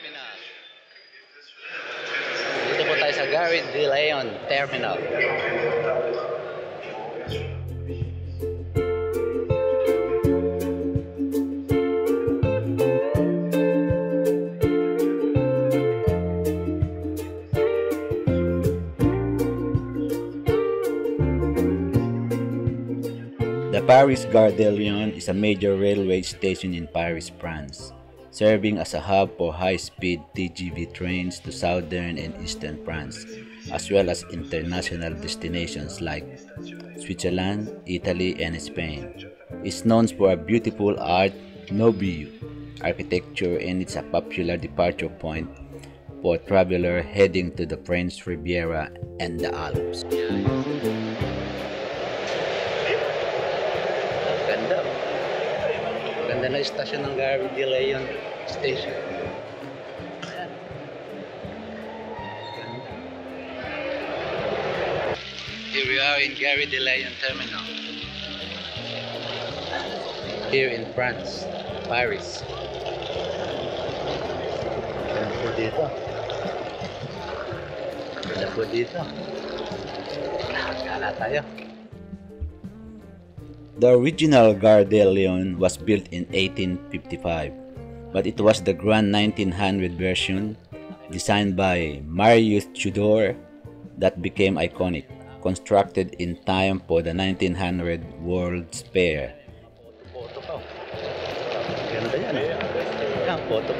Terminal. Dito po tayo sa Gary De Leon Terminal. The Paris-Gare de Lyon is a major railway station in Paris, France, serving as a hub for high-speed TGV trains to southern and eastern France, as well as international destinations like Switzerland, Italy, and Spain. It's known for a beautiful Art Nouveau architecture, and it's a popular departure point for travelers heading to the French Riviera and the Alps. Ganda na istasyon ng Gary De Leon Station. Ayan. Here we are in Gary De Leon Terminal. Here in France, Paris. Ganda po dito. Ganda po dito. Gala tayo. The original Gare de Lyon was built in 1855, but it was the Grand 1900 version, designed by Marius Tudor, that became iconic, constructed in time for the 1900 World's Fair. Photo pa. Ganda yan. Yan, photo.